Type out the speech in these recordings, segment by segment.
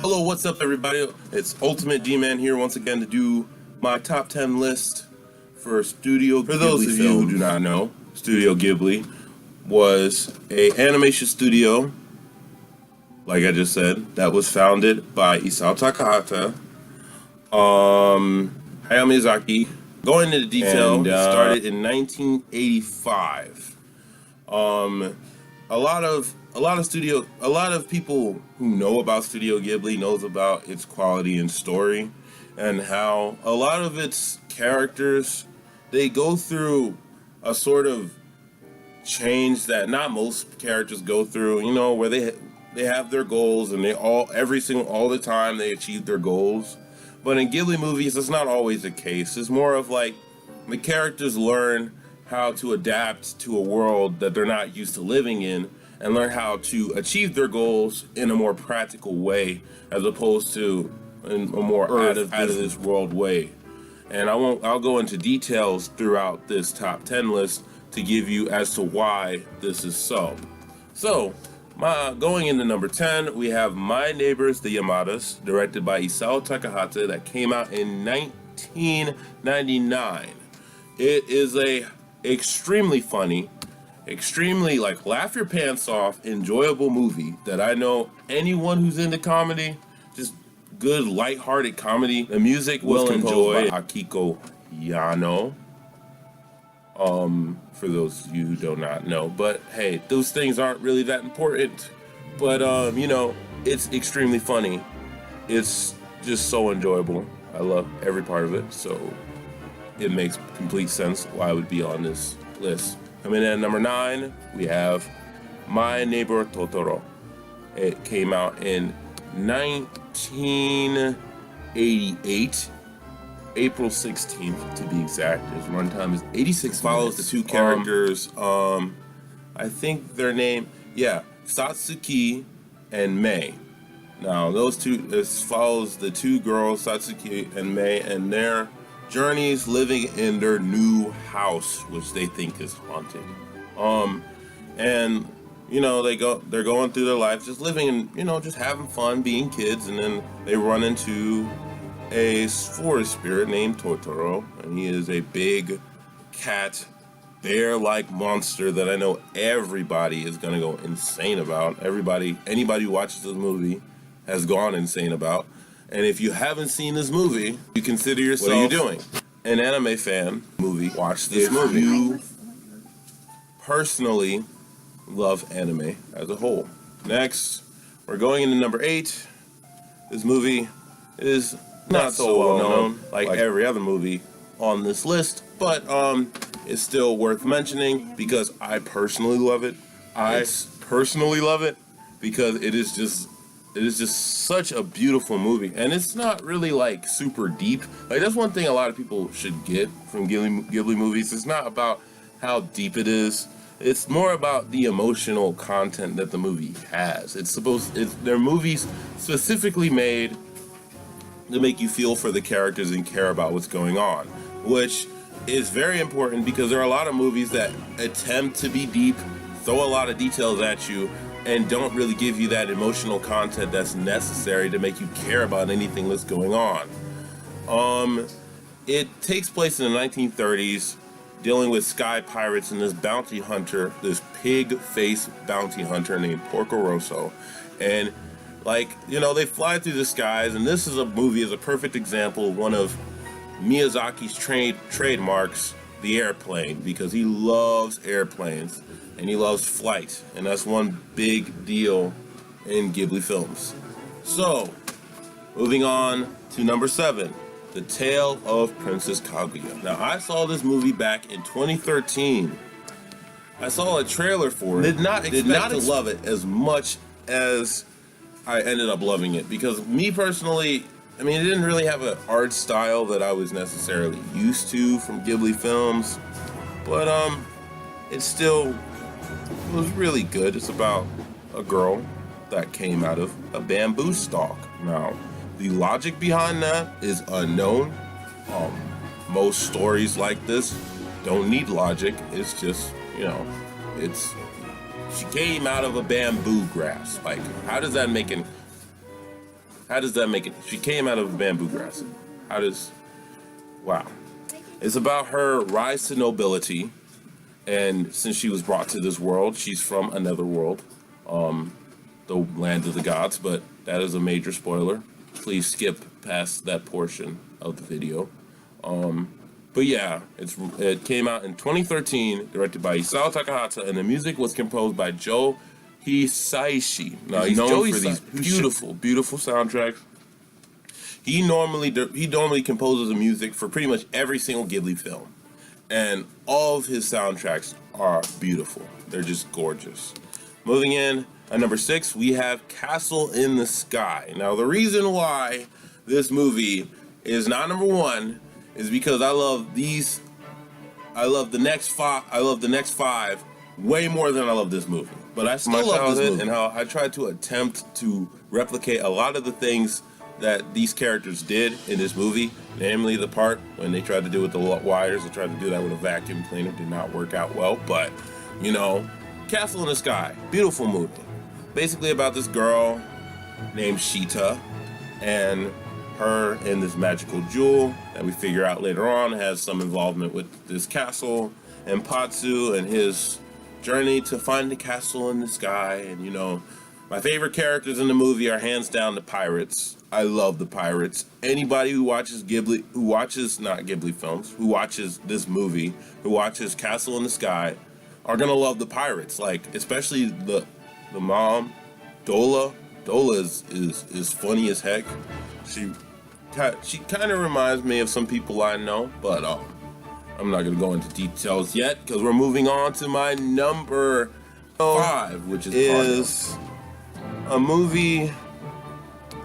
Hello, what's up, everybody? It's Ultimate D-Man here once again to do my top 10 list for Studio Ghibli. For those of you who do not know, Studio Ghibli was a animation studio, like I just said, that was founded by Isao Takahata, Hayao Miyazaki. Going into detail, started in 1985. A lot of people who know about Studio Ghibli knows about its quality and story, and how a lot of its characters, they go through a sort of change that not most characters go through. You know, where they have their goals and all the time they achieve their goals. But in Ghibli movies, that's not always the case. It's more of like the characters learn how to adapt to a world that they're not used to living in, and learn how to achieve their goals in a more practical way, as opposed to in a more out of this world way. And I'll go into details throughout this top 10 list to give you as to why this is so. So, going into number 10, we have My Neighbors the Yamadas, directed by Isao Takahata, that came out in 1999. It is a extremely funny, extremely laugh your pants off, enjoyable movie that I know anyone who's into comedy, just good lighthearted comedy, the music will enjoy. By Akiko Yano. For those of you who do not know, but hey, those things aren't really that important. But it's extremely funny. It's just so enjoyable. I love every part of it, so it makes complete sense why I would be on this list. Coming in at number 9, we have My Neighbor Totoro. It came out in 1988. April 16th, to be exact. Its runtime is 86 follows minutes. The two characters, I think their name, Satsuki and Mei. Now, this follows the two girls, Satsuki and Mei, and their journeys living in their new house, which they think is haunted. And they're going through their life, just living and, just having fun, being kids, and then they run into a forest spirit named Totoro, and he is a big cat, bear-like monster that I know everybody is gonna go insane about. Anybody who watches this movie has gone insane about. And if you haven't seen this movie, you consider yourself, what are you doing? An anime fan. Watch this movie. You personally love anime as a whole. Next, we're going into number 8. This movie is not so well known like every other movie on this list, but it's still worth mentioning because I personally love it. Because it is just such a beautiful movie, and it's not really super deep. That's one thing a lot of people should get from Ghibli movies. It's not about how deep it is. It's more about the emotional content that the movie has. They're movies specifically made to make you feel for the characters and care about what's going on, which is very important because there are a lot of movies that attempt to be deep, throw a lot of details at you, and don't really give you that emotional content that's necessary to make you care about anything that's going on. It takes place in the 1930s, dealing with sky pirates and this bounty hunter, this pig-faced bounty hunter named Porco Rosso, and they fly through the skies, and this is a perfect example of one of Miyazaki's trademarks, the airplane, because he loves airplanes and he loves flight, and that's one big deal in Ghibli films. So, moving on to number 7, The Tale of Princess Kaguya. Now, I saw this movie back in 2013. I saw a trailer for it. Did not expect to love it as much as I ended up loving it, because me personally, it didn't really have an art style that I was necessarily used to from Ghibli films, but it still was really good. It's about a girl that came out of a bamboo stalk. Now, the logic behind that is unknown. Most stories like this don't need logic. It's just, she came out of a bamboo grass. How does that make How does that make it? She came out of bamboo grass. Wow. It's about her rise to nobility, and since she was brought to this world, she's from another world, the land of the gods, but that is a major spoiler. Please skip past that portion of the video. But yeah, it came out in 2013, directed by Isao Takahata, and the music was composed by Joe Hisaishi. Now, he's known for these beautiful soundtracks. He normally composes the music for pretty much every single Ghibli film, and all of his soundtracks are beautiful. They're just gorgeous. Moving in at number 6, we have Castle in the Sky. Now, the reason why this movie is not number 1 is because I love the next 5 way more than I love this movie. But I still love this movie, and how I tried to attempt to replicate a lot of the things that these characters did in this movie, namely the part when they tried to do it with the wires. They tried to do that with a vacuum cleaner. Did not work out well, but Castle in the Sky, beautiful movie. Basically about this girl named Shita and her and this magical jewel that we figure out later on has some involvement with this castle, and Patsu and his journey to find the castle in the sky. And my favorite characters in the movie are hands down the pirates. I love the pirates. Anybody who watches not Ghibli films, who watches this movie, who watches Castle in the Sky, are gonna love the pirates. Like, especially the mom, Dola. Dola is funny as heck. She kind of reminds me of some people I know, but I'm not gonna go into details yet because we're moving on to my number 5, which is a movie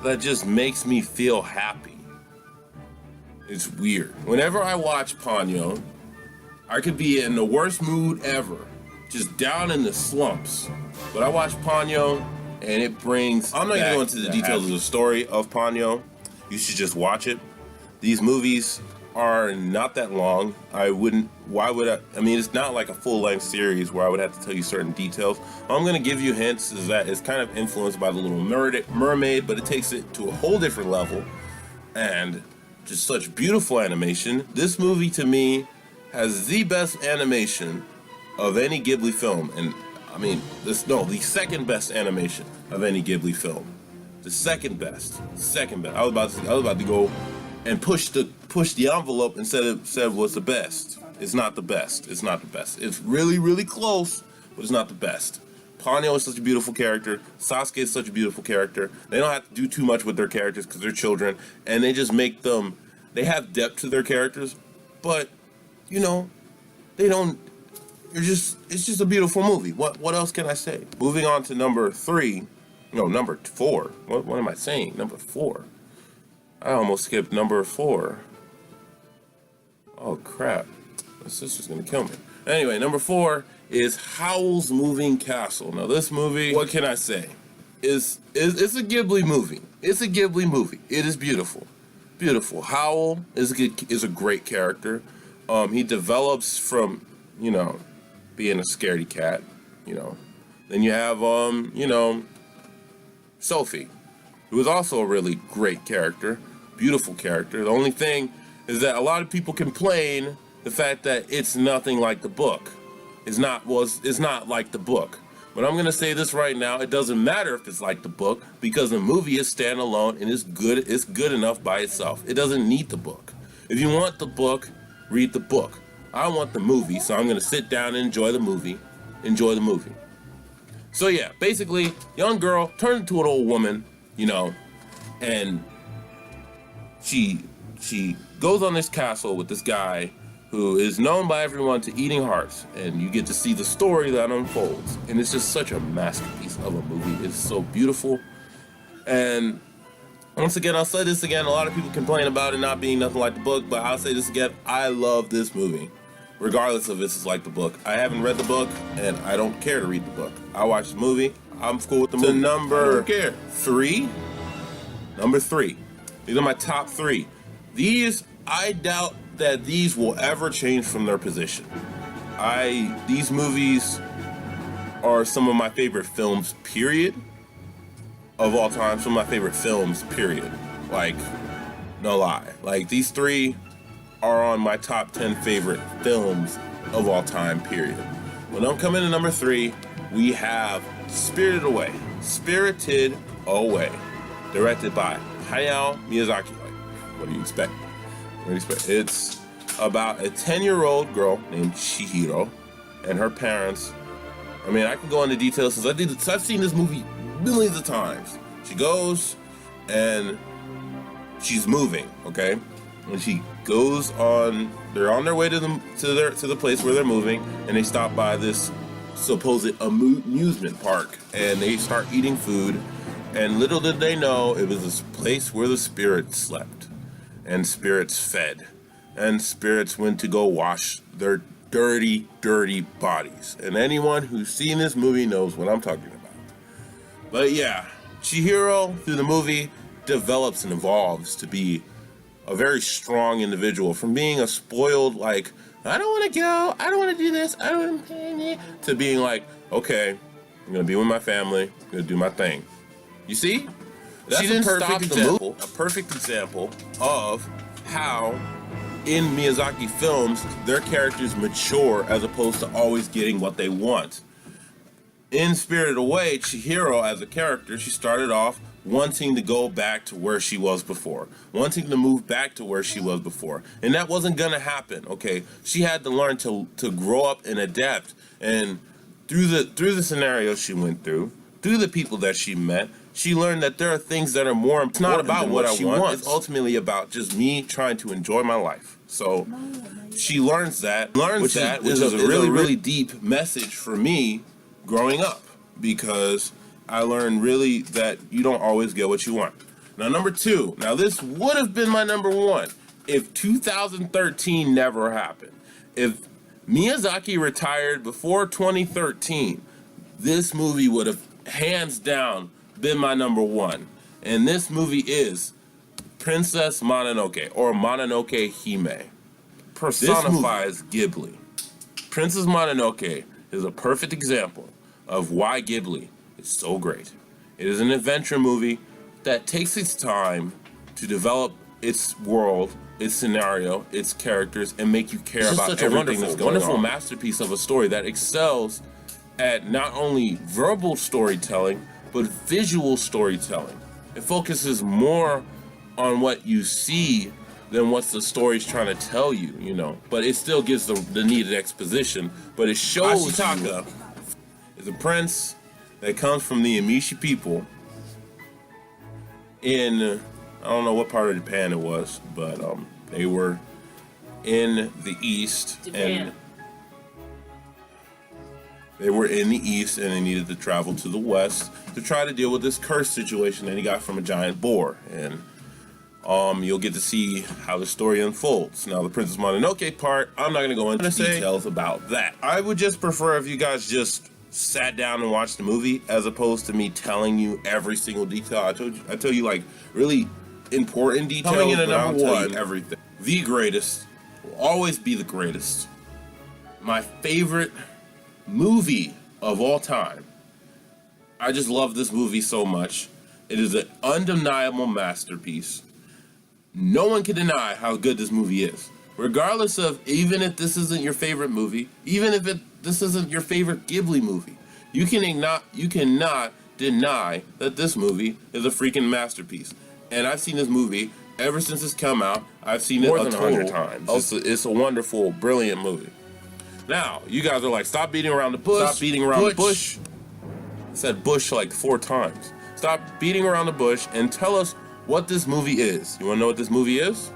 that just makes me feel happy. It's weird. Whenever I watch Ponyo, I could be in the worst mood ever, just down in the slumps. But I watch Ponyo, and it brings. I'm not gonna go into the details of the story of Ponyo. You should just watch it. These movies are not that long. Why would I? I mean, it's not like a full-length series where I would have to tell you certain details. All I'm gonna give you hints is that it's kind of influenced by The Little Mermaid, but it takes it to a whole different level, and just such beautiful animation. This movie, to me, has the best animation of any Ghibli film, and I mean, the second best animation of any Ghibli film. The second best. I was about to go and push the envelope and said what's the best. It's not the best. It's really, really close, but it's not the best. Ponyo is such a beautiful character. Sasuke is such a beautiful character. They don't have to do too much with their characters because they're children, and they just make them. They have depth to their characters, but they don't. It's just a beautiful movie. What else can I say? Moving on to number 4. What am I saying? Number 4. I almost skipped number 4. Oh crap. My sister's gonna kill me. Anyway, number 4 is Howl's Moving Castle. Now this movie, what can I say? It's a Ghibli movie. It's a Ghibli movie. It is beautiful. Beautiful. Howl is a great character. He develops from, being a scaredy cat, Then you have Sophie, who is also a really great character, beautiful character. The only thing is that a lot of people complain the fact that it's nothing like the book. It's not like the book. But I'm gonna say this right now: it doesn't matter if it's like the book because the movie is standalone and it's good. It's good enough by itself. It doesn't need the book. If you want the book, read the book. I want the movie, so I'm gonna sit down and enjoy the movie. So yeah, basically, young girl turned into an old woman, and she goes on this castle with this guy who is known by everyone to eating hearts, and you get to see the story that unfolds, and it's just such a masterpiece of a movie. It's so beautiful, and once again, I'll say this again, a lot of people complain about it not being nothing like the book, but I'll say this again, I love this movie. Regardless of if it's like the book. I haven't read the book, and I don't care to read the book. I watch the movie. I'm cool with the movie. Number 3. Number 3. These are my top 3. These, I doubt that these will ever change from their position. These movies are some of my favorite films, period. of all time, some of my favorite films, period. Like, no lie. Like, these three are on my top 10 favorite films of all time, period. When I'm coming to number 3, we have Spirited Away. Spirited Away. Directed by Hayao Miyazaki. Like, what do you expect? It's about a 10-year-old girl named Chihiro and her parents. I mean, I can go into details since I've seen this movie millions of times. She goes and she's moving, okay? And she goes on. They're on their way to the place where they're moving, and they stop by this supposed amusement park, and they start eating food. And little did they know, it was this place where the spirits slept, and spirits fed, and spirits went to go wash their dirty, dirty bodies. And anyone who's seen this movie knows what I'm talking about. But yeah, Chihiro, through the movie, develops and evolves to be a very strong individual, from being a spoiled, like, I don't want to go, I don't want to do this, I don't want to, to being like, okay, I'm going to be with my family, I'm going to do my thing. You see? That's a perfect example of how in Miyazaki films, their characters mature as opposed to always getting what they want. In Spirited Away, Chihiro as a character, she started off wanting to go back to where she was before, wanting to move back to where she was before, and that wasn't gonna happen. Okay, she had to learn to grow up and adapt, and through the scenarios she went through the people that she met, she learned that there are things that are more important. It's not about what I want. It's ultimately about just me trying to enjoy my life. So she learns that, which is a really deep message for me growing up, because I learned really that you don't always get what you want. Now, number 2. Now, this would have been my number 1 if 2013 never happened. If Miyazaki retired before 2013, this movie would have hands down been my number 1. And this movie is Princess Mononoke, or Mononoke Hime. Personifies Ghibli. Princess Mononoke is a perfect example of why Ghibli is so great. It is an adventure movie that takes its time to develop its world, its scenario, its characters, and make you care about everything that's going on. Wonderful masterpiece of a story that excels at not only verbal storytelling, but visual storytelling. It focuses more on what you see than what the story's trying to tell you, you know. But it still gives the needed exposition. But it shows Ashitaka is a prince that comes from the Amishi people in, I don't know what part of Japan it was, but they were in the east. Japan. And they were in the east, and they needed to travel to the west to try to deal with this curse situation that he got from a giant boar. And you'll get to see how the story unfolds. Now, the Princess Mononoke part, I'm not going to go into details about that. I would just prefer if you guys just sat down and watched the movie, as opposed to me telling you every single detail. I tell you like really important details. Coming in at number 1, everything. The greatest will always be the greatest. My favorite movie of all time. I just love this movie so much. It is an undeniable masterpiece. No one can deny how good this movie is. Regardless of, even if this isn't your favorite movie, even if this isn't your favorite Ghibli movie, you cannot deny that this movie is a freaking masterpiece. And I've seen this movie ever since it's come out. I've seen it more than 100 times. It's a wonderful, brilliant movie. Now, you guys are like, stop beating around the bush. Stop beating around the bush. I said bush like 4 times. Stop beating around the bush and tell us what this movie is. You want to know what this movie is?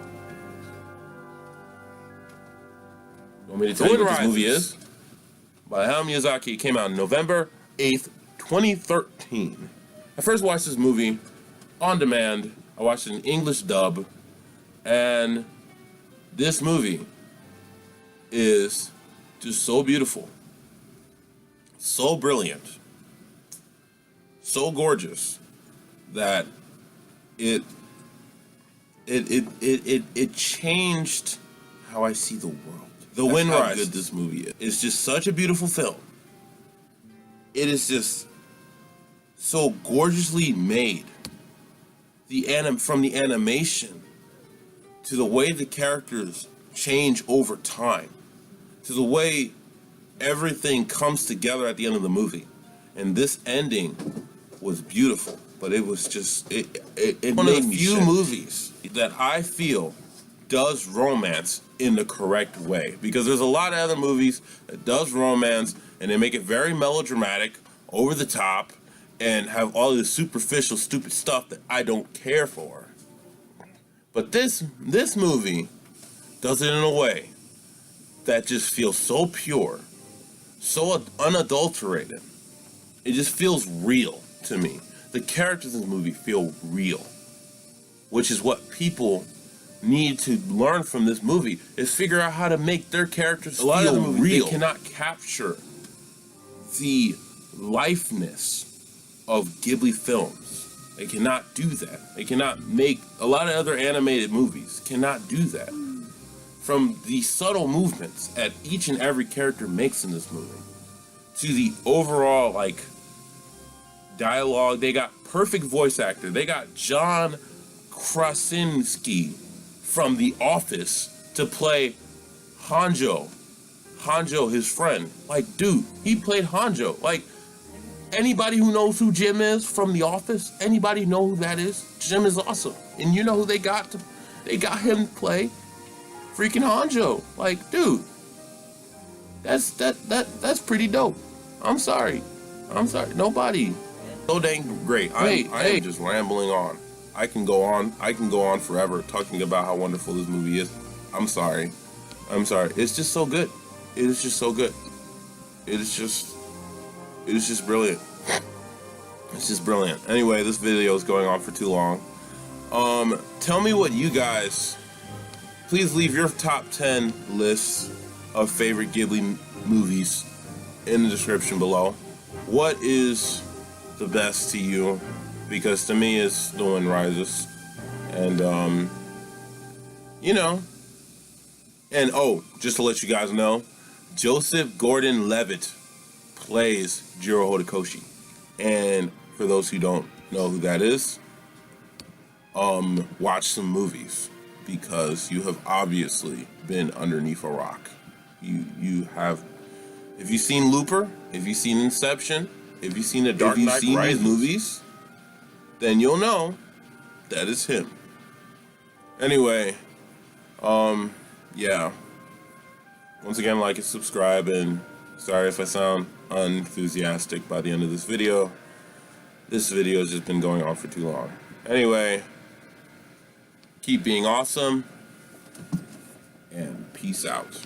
You want me to tell you what this movie is? By Hayao Miyazaki. It came out November 8th, 2013. I first watched this movie on demand. I watched it in English dub. And this movie is just so beautiful, so brilliant, so gorgeous that it changed how I see the world. The Wind Rises. How good this movie is. It's just such a beautiful film. It is just so gorgeously made. From the animation to the way the characters change over time to the way everything comes together at the end of the movie. And this ending was beautiful, but it was just it one of the few movies that I feel does romance in the correct way, because there's a lot of other movies that does romance and they make it very melodramatic, over the top, and have all this superficial stupid stuff that I don't care for. But this movie does it in a way that just feels so pure, so unadulterated. It just feels real to me. The characters in this movie feel real, which is what people need to learn from this movie, is figure out how to make their characters feel real. They cannot capture the lifeness of Ghibli films. They cannot do that. They cannot make, a lot of other animated movies cannot do that. From the subtle movements that each and every character makes in this movie, to the overall, like, dialogue. They got perfect voice actor. They got John Krasinski from The Office to play Hanjo, his friend. Like, dude, he played Hanjo. Like, anybody who knows who Jim is from The Office, anybody know who that is? Jim is awesome. And you know who they got him to play freaking Hanjo. Like, dude, that's pretty dope. I'm sorry. Nobody. So dang great. I am just rambling on. I can go on forever talking about how wonderful this movie is. I'm sorry. It's just so good. It is just so good. It is just brilliant. It's just brilliant. Anyway, this video is going on for too long. Tell me what you guys, please leave your top 10 lists of favorite Ghibli movies in the description below. What is the best to you? Because to me, it's The Wind Rises. And, and oh, just to let you guys know, Joseph Gordon-Levitt plays Jiro Horikoshi. And for those who don't know who that is, watch some movies, because you have obviously been underneath a rock. You have, if you've seen Looper, if you've seen Inception, if you've seen The Dark Knight Rises, these movies, then you'll know that is him. Anyway, yeah. Once again, like and subscribe, and sorry if I sound unenthusiastic by the end of this video. This video has just been going on for too long. Anyway, keep being awesome, and peace out.